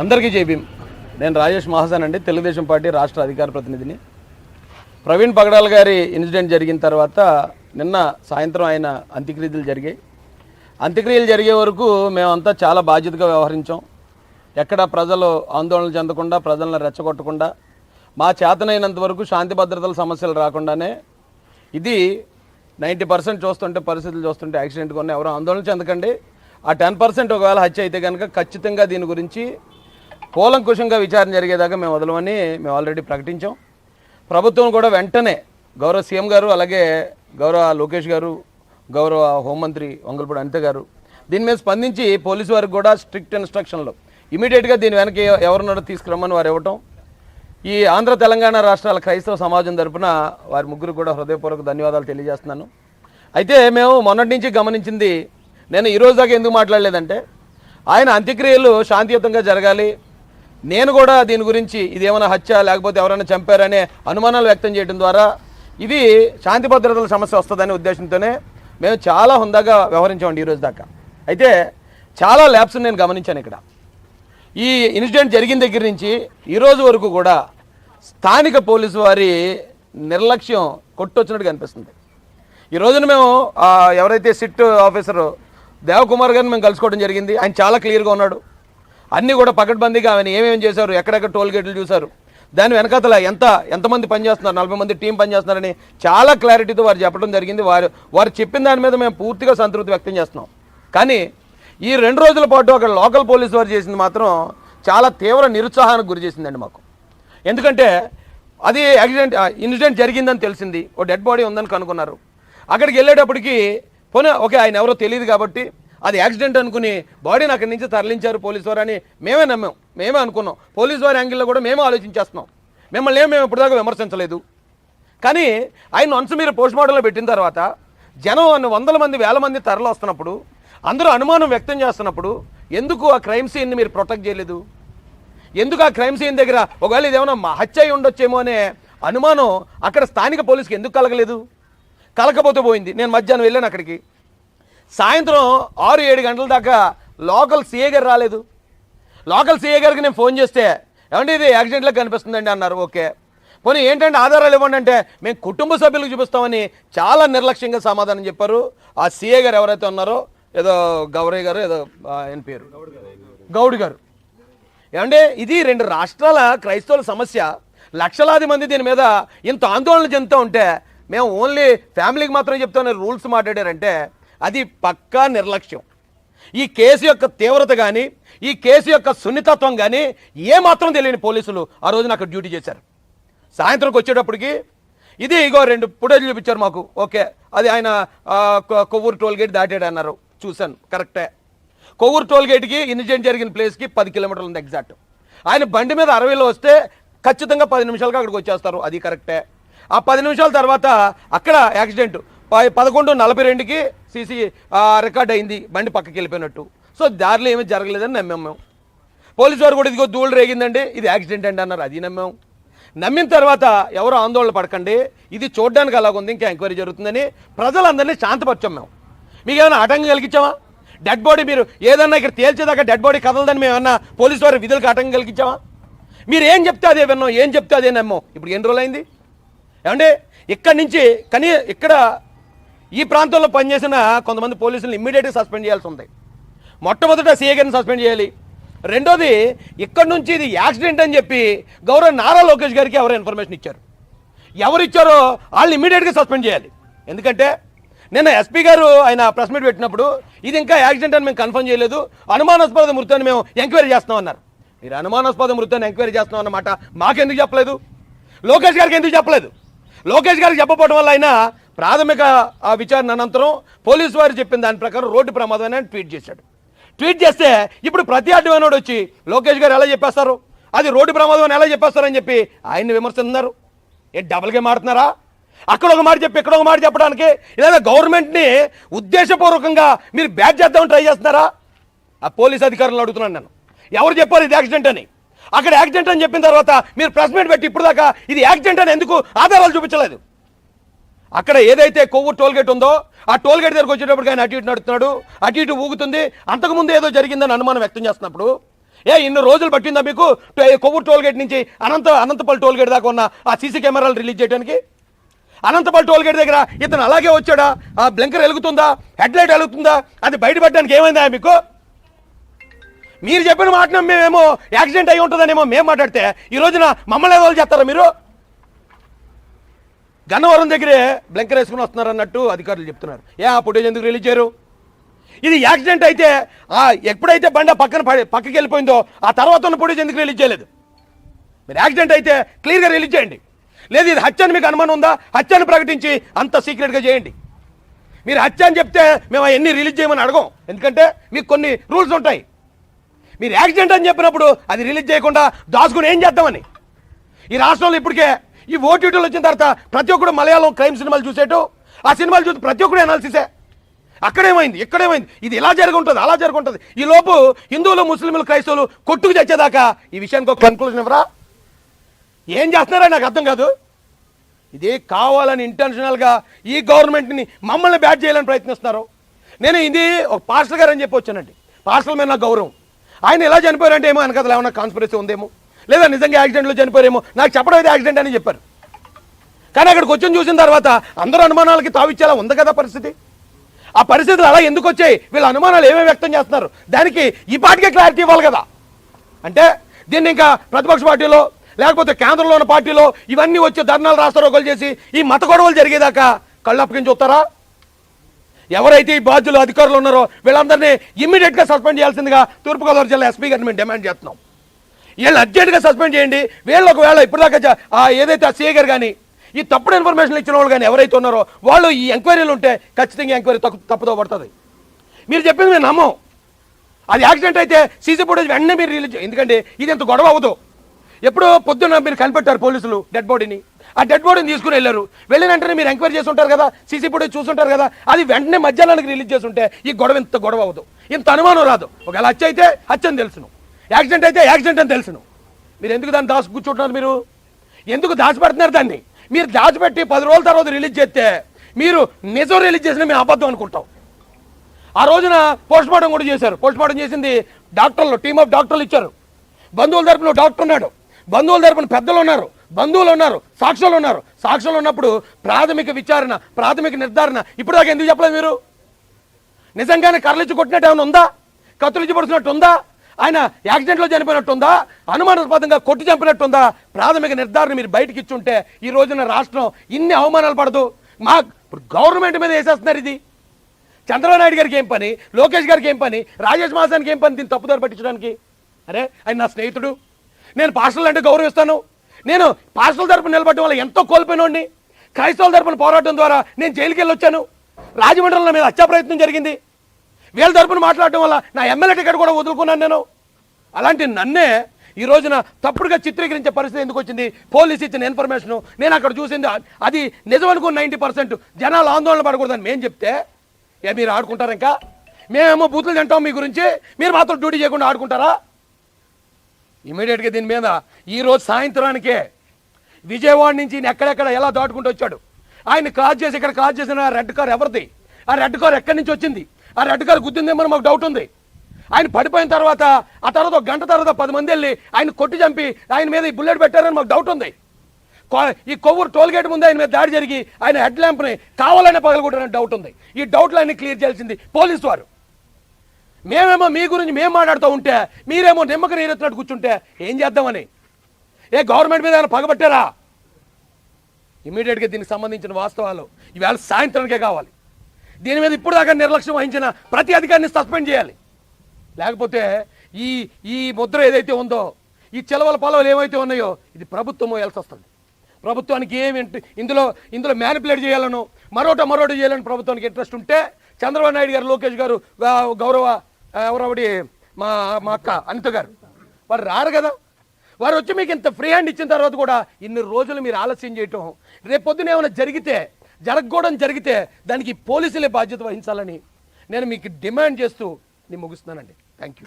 అందరికీ జై భీమ్. నేను రాజేష్ మహాసన్ అండి, తెలుగుదేశం పార్టీ రాష్ట్ర అధికార ప్రతినిధిని. ప్రవీణ్ పగడాల్ గారి ఇన్సిడెంట్ జరిగిన తర్వాత నిన్న సాయంత్రం ఆయన అంత్యక్రియలు జరిగాయి. అంత్యక్రియలు జరిగే వరకు మేమంతా చాలా బాధ్యతగా వ్యవహరించాం. ఎక్కడ ప్రజలు ఆందోళన చెందకుండా, ప్రజలను రెచ్చగొట్టకుండా, మా చేతనైనంత వరకు శాంతి భద్రతల సమస్యలు రాకుండానే ఇది 90% చూస్తుంటే, పరిస్థితులు చూస్తుంటే యాక్సిడెంట్గా ఉన్న ఎవరు ఆందోళన చెందకండి. ఆ 10% ఒకవేళ హత్య అయితే కనుక ఖచ్చితంగా దీని గురించి కూలంకుషంగా విచారణ జరిగేదాకా మేము వదలమని మేము ఆల్రెడీ ప్రకటించాం. ప్రభుత్వం కూడా వెంటనే గౌరవ సీఎం గారు, అలాగే గౌరవ లోకేష్ గారు, గౌరవ హోంమంత్రి వంగలపూడి అనిత గారు దీని మీద స్పందించి పోలీసు వారికి కూడా స్ట్రిక్ట్ ఇన్స్ట్రక్షన్లు ఇమీడియట్గా దీని వెనక ఎవరున్నారో తీసుకురమ్మని వారు ఇవ్వటం. ఈ ఆంధ్ర తెలంగాణ రాష్ట్రాల క్రైస్తవ సమాజం తరపున వారి ముగ్గురు కూడా హృదయపూర్వక ధన్యవాదాలు తెలియజేస్తున్నాను. అయితే మేము మొన్నటి నుంచి గమనించింది, నేను ఈరోజు దాకా ఎందుకు మాట్లాడలేదంటే, ఆయన అంత్యక్రియలు శాంతియుతంగా జరగాలి, నేను కూడా దీని గురించి ఇదేమైనా హత్య లేకపోతే ఎవరైనా చంపారనే అనుమానాలు వ్యక్తం చేయడం ద్వారా ఇది శాంతి భద్రతల సమస్య వస్తుందనే ఉద్దేశంతోనే మేము చాలా హుందాగా వ్యవహరించామండి ఈరోజు దాకా. అయితే చాలా ల్యాబ్స్ నేను గమనించాను. ఇక్కడ ఈ ఇన్సిడెంట్ జరిగిన దగ్గర నుంచి ఈరోజు వరకు కూడా స్థానిక పోలీసు వారి నిర్లక్ష్యం కొట్టొచ్చినట్టు కనిపిస్తుంది. ఈ రోజున మేము ఎవరైతే సిట్ ఆఫీసరు దేవకుమార్ గారిని మేము కలుసుకోవడం జరిగింది. ఆయన చాలా క్లియర్గా ఉన్నాడు. అన్నీ కూడా పకడ్బందీగా ఆయన ఏమేమి చేశారు, ఎక్కడెక్కడ టోల్ గేట్లు చూశారు, దాని వెనకాతల ఎంతమంది పనిచేస్తున్నారు, 40 మంది టీం పనిచేస్తున్నారని చాలా క్లారిటీతో వారు చెప్పడం జరిగింది. వారు చెప్పిన దాని మీద మేము పూర్తిగా సంతృప్తి వ్యక్తం చేస్తున్నాం. కానీ ఈ 2 రోజుల పాటు అక్కడ లోకల్ పోలీసు వారు చేసింది మాత్రం చాలా తీవ్ర నిరుత్సాహానికి గురి చేసిందండి మాకు. ఎందుకంటే అది ఇన్సిడెంట్ జరిగిందని తెలిసింది, ఓ డెడ్ బాడీ ఉందని కనుక్కున్నారు. అక్కడికి వెళ్ళేటప్పటికి పోనీ ఓకే, ఆయన ఎవరో తెలియదు కాబట్టి అది యాక్సిడెంట్ అనుకుని బాడీని అక్కడి నుంచి తరలించారు పోలీసు వారు అని మేమే అనుకున్నాం. పోలీసు వారి యాంగిల్లో కూడా మేము ఆలోచించేస్తున్నాం. మిమ్మల్ని మేము ఇప్పటిదాకా విమర్శించలేదు. కానీ ఆయన వన్స్ మీరు పోస్ట్ మార్టంలో పెట్టిన తర్వాత జనం 100 మంది 1000 మంది తరలి వస్తున్నప్పుడు, అందరూ అనుమానం వ్యక్తం చేస్తున్నప్పుడు ఎందుకు ఆ క్రైమ్ సీన్ని మీరు ప్రొటెక్ట్ చేయలేదు? ఎందుకు ఆ క్రైమ్ సీన్ దగ్గర ఒకవేళ ఇదేమన్నా హత్య అయి ఉండొచ్చేమో అనే అనుమానం అక్కడ స్థానిక పోలీసుకి ఎందుకు కలగలేదు? కలకపోతే పోయింది. నేను మధ్యాహ్నం వెళ్ళాను అక్కడికి. సాయంత్రం 6-7 గంటల దాకా లోకల్ సీఏ గారు రాలేదు. లోకల్ సీఏ గారికి నేను ఫోన్ చేస్తే, ఏమంటే ఇది యాక్సిడెంట్లో కనిపిస్తుందండి అన్నారు. ఓకే, పోనీ ఏంటంటే ఆధారాలు ఇవ్వండి అంటే, మేము కుటుంబ సభ్యులకు చూపిస్తామని చాలా నిర్లక్ష్యంగా సమాధానం చెప్పారు. ఆ సీఏ గారు ఎవరైతే ఉన్నారో, ఏదో గౌరయ్య గారు, ఏదో ఆయన పేరు గౌడ్ గారు. ఏమంటే ఇది 2 రాష్ట్రాల క్రైస్తవుల సమస్య, లక్షలాది మంది దీని మీద ఇంత ఆందోళన చెందుతూ ఉంటే మేము ఓన్లీ ఫ్యామిలీకి మాత్రం చెప్తామని రూల్స్ మాట్లాడారంటే అది పక్కా నిర్లక్ష్యం. ఈ కేసు యొక్క తీవ్రత కానీ, ఈ కేసు యొక్క సున్నితత్వం కానీ ఏమాత్రం తెలియని పోలీసులు ఆ రోజున అక్కడ డ్యూటీ చేశారు. సాయంత్రంకి వచ్చేటప్పటికి ఇది ఇగో 2 ఫుటేజ్ చూపించారు మాకు. ఓకే, అది ఆయన కొవ్వూరు టోల్ గేట్ దాటాడు అన్నారు. చూశాను, కరెక్టే. కొవ్వూరు టోల్ గేట్కి ఇన్సిడెంట్ జరిగిన ప్లేస్కి 10 కిలోమీటర్లు ఉంది ఎగ్జాక్ట్. ఆయన బండి మీద 60లో వస్తే ఖచ్చితంగా 10 నిమిషాలుగా అక్కడికి వచ్చేస్తారు, అది కరెక్టే. ఆ 10 నిమిషాల తర్వాత అక్కడ యాక్సిడెంట్ 11:42కి సీసీ రికార్డ్ అయింది, బండి పక్కకి వెళ్ళిపోయినట్టు. సో దారిలో ఏమీ జరగలేదని నమ్మాం మేము. పోలీసు వారు కూడా ఇదిగో ధూళి రేగిందండి, ఇది యాక్సిడెంట్ అండి అన్నారు, అది నమ్మాం. నమ్మిన తర్వాత ఎవరు ఆందోళన పడకండి, ఇది చూడడానికి అలాగుంది, ఇంకా ఎంక్వైరీ జరుగుతుందని ప్రజలందరినీ శాంతపరిచాం మేము. మీకు ఏమైనా ఆటంకం కలిగించామా? డెడ్ బాడీ మీరు ఏదన్నా ఇక్కడ తేల్చేదాకా డెడ్ బాడీ కదలదని మేము ఏమన్నా పోలీసు వారి విధులకు ఆటంకం కలిగించామా? మీరు ఏం చెప్తే అదే విన్నాం, ఏం చెప్తే అదే నమ్మాం. ఇప్పుడు ఎన్ని రోజులు అయింది? ఏమంటే ఇక్కడి నుంచి ఇక్కడ ఈ ప్రాంతంలో పనిచేసిన కొంతమంది పోలీసులను ఇమ్మీడియట్గా సస్పెండ్ చేయాల్సి ఉంది. మొట్టమొదట సీఏ గారిని సస్పెండ్ చేయాలి. రెండోది, ఇక్కడ నుంచి ఇది యాక్సిడెంట్ అని చెప్పి గౌరవ నారా లోకేష్ గారికి ఎవరు ఇన్ఫర్మేషన్ ఇచ్చారు, ఎవరు ఇచ్చారో వాళ్ళు ఇమ్మీడియట్గా సస్పెండ్ చేయాలి. ఎందుకంటే నిన్న ఎస్పీ గారు ఆయన ప్రెస్ మీట్ పెట్టినప్పుడు ఇది ఇంకా యాక్సిడెంట్ అని మేము కన్ఫర్మ్ చేయలేదు, అనుమానాస్పద మృతాన్ని మేము ఎంక్వైరీ చేస్తాం అన్నారు. మీరు అనుమానాస్పద మృతాన్ని ఎంక్వైరీ చేస్తాం అన్నమాట మాకెందుకు చెప్పలేదు? లోకేష్ గారికి ఎందుకు చెప్పలేదు? లోకేష్ గారికి చెప్పకపోవడం వల్ల ఆయన ప్రాథమిక విచారణ అనంతరం పోలీసు వారు చెప్పిన దాని ప్రకారం రోడ్డు ప్రమాదం అని ట్వీట్ చేశాడు. ట్వీట్ చేస్తే ఇప్పుడు ప్రతి అడ్డమైనోడు వచ్చి లోకేష్ గారు ఎలా చెప్పేస్తారు, అది రోడ్డు ప్రమాదం అని ఎలా చెప్పేస్తారని చెప్పి ఆయన్ని విమర్శిస్తున్నారు. డబుల్ గేమ్ ఆడుతున్నారా? అక్కడ ఒక మాట చెప్పి ఇక్కడ ఒక మాట చెప్పడానికి, లేదా గవర్నమెంట్ని ఉద్దేశపూర్వకంగా మీరు బ్యాట్ చేద్దామని ట్రై చేస్తున్నారా? ఆ పోలీస్ అధికారులను అడుగుతున్నాను నేను, ఎవరు చెప్పారు ఇది యాక్సిడెంట్ అని? అక్కడ యాక్సిడెంట్ అని చెప్పిన తర్వాత మీరు ప్రెస్ మీట్ పెట్టి ఇప్పుడు దాకా ఇది యాక్సిడెంట్ అని ఎందుకు ఆధారాలు చూపించలేదు? అక్కడ ఏదైతే కొవ్వూరు టోల్ గేట్ ఉందో ఆ టోల్ గేట్ దగ్గరకు వచ్చేటప్పటికి ఆయన అటు ఇటు నడుస్తున్నాడు, అటు ఇటు ఊగుతుంది. అంతకుముందు ఏదో జరిగిందని అనుమానం వ్యక్తం చేస్తున్నప్పుడు ఇన్ని రోజులు పట్టిందా మీకు కొవ్వూరు టోల్గేట్ నుంచి అనంతపల్లి టోల్గేట్ దాకా ఉన్న ఆ సీసీ కెమెరాలు రిలీజ్ చేయడానికి? అనంతపల్లి టోల్గేట్ దగ్గర ఇతను అలాగే వచ్చాడా? ఆ బ్లింకర్ వెలుగుతుందా, హెడ్లైట్ వెలుగుతుందా, అది బయటపడడానికి ఏమైందా మీకు? మీరు చెప్పిన మాట మేమేమో యాక్సిడెంట్ అయి ఉంటుందనేమో మేము మాట్లాడితే ఈ రోజున మమ్మల్ని ఏదో చేస్తారా మీరు? గన్నవరం దగ్గరే బ్లింకర్ వేసుకుని వస్తున్నారు అన్నట్టు అధికారులు చెప్తున్నారు. ఆ ఫుటేజ్ ఎందుకు రిలీజ్ చేయరు? ఇది యాక్సిడెంట్ అయితే ఎప్పుడైతే బండి పక్కకి వెళ్ళిపోయిందో ఆ తర్వాత ఉన్న ఫుటేజ్ ఎందుకు రిలీజ్ చేయలేదు? మీరు యాక్సిడెంట్ అయితే క్లియర్గా రిలీజ్ చేయండి. లేదు ఇది హత్య అని మీకు అనుమానం ఉందా, హత్యను ప్రకటించి అంత సీక్రెట్గా చేయండి. మీరు హత్య అని చెప్తే మేము అవన్నీ రిలీజ్ చేయమని అడగం, ఎందుకంటే మీకు కొన్ని రూల్స్ ఉంటాయి. మీరు యాక్సిడెంట్ అని చెప్పినప్పుడు అది రిలీజ్ చేయకుండా దాచుకుని ఏం చేద్దామని. ఈ రాష్ట్రంలో ఇప్పటికే ఈ ఓటీటీలు వచ్చిన తర్వాత ప్రతి ఒక్కడు మలయాళం క్రైమ్ సినిమాలు చూసేటు, ఆ సినిమాలు చూసి ప్రతి ఒక్కడు అనాలిసిసే. అక్కడేమైంది, ఇక్కడేమైంది, ఇది ఇలా జరుగుంటుంది, అలా జరుగుంటుంది. ఈ లోపు హిందువులు, ముస్లింలు, క్రైస్తవులు కొట్టుకు చచ్చేదాకా ఈ విషయానికి ఒక కన్క్లూజన్ ఇవ్వరా? ఏం చేస్తున్నారో నాకు అర్థం కాదు. ఇది కావాలని ఇంటెన్షనల్గా ఈ గవర్నమెంట్ని మమ్మల్ని బ్యాట్ చేయాలని ప్రయత్నిస్తున్నారు. నేను ఇది ఒక పాస్టర్ గారు అని చెప్పి వచ్చానండి. పాస్టర్ మీద నాకు గౌరవం. ఆయన ఎలా చనిపోయారంటే ఏమో వెనకాల ఏమన్నా కాన్స్పిరసీ ఉందేమో, లేదా నిజంగా యాక్సిడెంట్లో చనిపోయారేమో. నాకు చెప్పడం అయితే యాక్సిడెంట్ అని చెప్పారు. కానీ అక్కడికి వచ్చి చూసిన తర్వాత అందరూ అనుమానాలకి తావిచ్చేలా ఉంది కదా పరిస్థితి. ఆ పరిస్థితులు అలా ఎందుకు వచ్చాయి, వీళ్ళ అనుమానాలు ఏమేమి వ్యక్తం చేస్తున్నారు, దానికి ఈ పార్టీకే క్లారిటీ ఇవ్వాలి కదా. అంటే దీన్ని ఇంకా ప్రతిపక్ష పార్టీలో లేకపోతే కేంద్రంలో ఉన్న పార్టీలో ఇవన్నీ వచ్చి ధర్నాలు రాస్తారోకలు చేసి ఈ మత గొడవలు జరిగేదాకా కళ్ళప్పకించి చూస్తారా? ఎవరైతే ఈ బాధ్యులు అధికారులు ఉన్నారో వీళ్ళందరినీ ఇమ్మీడియట్గా సస్పెండ్ చేయాల్సిందిగా తూర్పుగోదావరి జిల్లా ఎస్పీ గారిని మేము డిమాండ్ చేస్తున్నాం. వీళ్ళు అర్జెంట్గా సస్పెండ్ చేయండి. వీళ్ళు ఒకవేళ ఇప్పటిదాకా ఏదైతే సీఏ గారు కానీ ఈ తప్పుడు ఇన్ఫర్మేషన్ ఇచ్చిన వాళ్ళు కానీ ఎవరైతే ఉన్నారో వాళ్ళు ఈ ఎంక్వైరీలు ఉంటే ఖచ్చితంగా ఎంక్వైరీ తప్పుదో పడుతుంది. మీరు చెప్పింది మేము నమ్మం. అది యాక్సిడెంట్ అయితే సీసీ ఫుటేజ్ వెంటనే మీరు రిలీజ్, ఎందుకంటే ఇది ఎంత గొడవ అవ్వదు. ఎప్పుడో పొద్దున్న మీరు కనిపెట్టారు పోలీసులు డెడ్ బాడీని, ఆ డెడ్ బాడీని తీసుకుని వెళ్ళారు. వెళ్ళిన వెంటనే మీరు ఎంక్వైరీ చేసి ఉంటారు కదా, సీసీ ఫుటేజ్ చూసుంటారు కదా, అది వెంటనే మధ్యాహ్నానికి రిలీజ్ చేసి ఉంటే ఈ గొడవ ఇంత గొడవ అవ్వదు, ఇంత అనుమానం రాదు. ఒకవేళ హత్య అయితే హత్య అని తెలుసును, యాక్సిడెంట్ అయితే యాక్సిడెంట్ అని తెలుసును. మీరు ఎందుకు దాన్ని దాచి కూర్చుంటున్నారు? మీరు ఎందుకు దాచిపెడుతున్నారు దాన్ని? మీరు దాచిపెట్టి 10 రోజుల తర్వాత రిలీజ్ చేస్తే మీరు నిజం రిలీజ్ చేసిన మేము అబద్ధం అనుకుంటాం. ఆ రోజున పోస్ట్ మార్టం కూడా చేశారు. పోస్ట్ మార్టం చేసింది డాక్టర్లు, టీమ్ ఆఫ్ డాక్టర్లు ఇచ్చారు. బంధువుల తరపున డాక్టర్ ఉన్నాడు, బంధువుల తరపున పెద్దలు ఉన్నారు, బంధువులు ఉన్నారు, సాక్షులు ఉన్నారు. సాక్షులు ఉన్నప్పుడు ప్రాథమిక విచారణ, ప్రాథమిక నిర్ధారణ ఇప్పుడు దాకా ఎందుకు చెప్పలేదు మీరు? నిజంగానే కర్రలిచ్చి కొట్టినట్టు ఏమైనా ఉందా? కత్తులిచ్చి పొడిచినట్టు ఉందా? ఆయన యాక్సిడెంట్లో చనిపోయినట్టుందా? అనుమానాస్పదంగా కొట్టి చంపినట్టుందా? ప్రాథమిక నిర్ధారణ మీరు బయటకి ఇచ్చుంటే ఈ రోజున రాష్ట్రం ఇన్ని అవమానాలు పడదు. ఇప్పుడు గవర్నమెంట్ మీద వేసేస్తున్నారు. ఇది చంద్రబాబు నాయుడు గారికి ఏం పని, లోకేష్ గారికి ఏం పని, రాజేష్ మాసానికి ఏం పని దీన్ని తప్పుదారి పట్టించడానికి? అరే ఆయన నా స్నేహితుడు, నేను పాస్టర్లు అంటే గౌరవిస్తాను. నేను పాస్టర్ల తరపున నిలబడడం వల్ల ఎంతో కోల్పోయినోడిని. క్రైస్తవుల తరపున పోరాటం ద్వారా నేను జైలుకి వెళ్ళి వచ్చాను. రాజమండ్రిలో మీద హత్యా ప్రయత్నం జరిగింది. వీళ్ళ తరపున మాట్లాడటం వల్ల నా ఎమ్మెల్యే టికెట్ కూడా వదులుకున్నాను నేను. అలాంటి నన్నే ఈ రోజున తప్పుడుగా చిత్రీకరించే పరిస్థితి ఎందుకు వచ్చింది? పోలీసు ఇచ్చిన ఇన్ఫర్మేషన్ నేను అక్కడ చూసింది అది నిజం అనుకున్న 90% జనాలు ఆందోళన పడకూడదని మేము చెప్తే మీరు ఆడుకుంటారు. ఇంకా మేమేమో బూతులు తింటాం మీ గురించి, మీరు మాత్రం డ్యూటీ చేయకుండా ఆడుకుంటారా? ఇమీడియట్గా దీని మీద ఈరోజు సాయంత్రానికే విజయవాడ నుంచి ఎక్కడెక్కడ ఎలా దాటుకుంటూ వచ్చాడు, ఆయన క్రాస్ చేసి ఇక్కడ క్రాస్ చేసిన రెడ్ కార్ ఎవరిది, ఆ రెడ్ కార్ ఎక్కడి నుంచి వచ్చింది, ఆ రెడ్ కార్ గుద్దిందేమో మాకు డౌట్ ఉంది. ఆయన పడిపోయిన తర్వాత ఆ తర్వాత ఒక గంట తర్వాత 10 మంది వెళ్ళి ఆయన కొట్టి చంపి ఆయన మీద ఈ బుల్లెట్ పెట్టారని మాకు డౌట్ ఉంది. ఈ కొవ్వూరు టోల్గేట్ ముందు ఆయన మీద దాడి జరిగి ఆయన హెడ్ ల్యాంప్ని కావాలనే పగలగొట్టారని డౌట్ ఉంది. ఈ డౌట్లన్నీ క్లియర్ చేయాల్సింది పోలీసు వారు. మేమేమో మీ గురించి మేము మాట్లాడుతూ ఉంటే మీరేమో నిమ్మక నీరెత్తినట్టు కూర్చుంటే ఏం చేద్దామని? గవర్నమెంట్ మీద ఏమైనా పగబట్టారా? ఇమీడియట్గా దీనికి సంబంధించిన వాస్తవాలు ఈవేళ సాయంత్రానికే కావాలి. దీని మీద ఇప్పుడు దాకా నిర్లక్ష్యం వహించిన ప్రతి అధికారిని సస్పెండ్ చేయాలి. లేకపోతే ఈ ముద్ర ఏదైతే ఉందో, ఈ చెలవల పొలవలు ఏవైతే ఉన్నాయో ఇది ప్రభుత్వం మోయాల్సి వస్తుంది. ప్రభుత్వానికి ఏమిటి ఇందులో మ్యానిపులేట్ చేయాలను, మరోట చేయాలని ప్రభుత్వానికి ఇంట్రెస్ట్ ఉంటే చంద్రబాబు నాయుడు గారు, లోకేష్ గారు, గౌరవ ఎవరవడి మా అక్క అనిత గారు వారు రారు కదా. వారు వచ్చి మీకు ఇంత ఫ్రీ హ్యాండ్ ఇచ్చిన తర్వాత కూడా ఇన్ని రోజులు మీరు ఆలస్యం చేయటం, రేపొద్దున ఏమైనా జరగకూడదని జరిగితే దానికి పోలీసులే బాధ్యత వహించాలని నేను మీకు డిమాండ్ చేస్తూ నేను ముగిస్తున్నానండి. Thank you.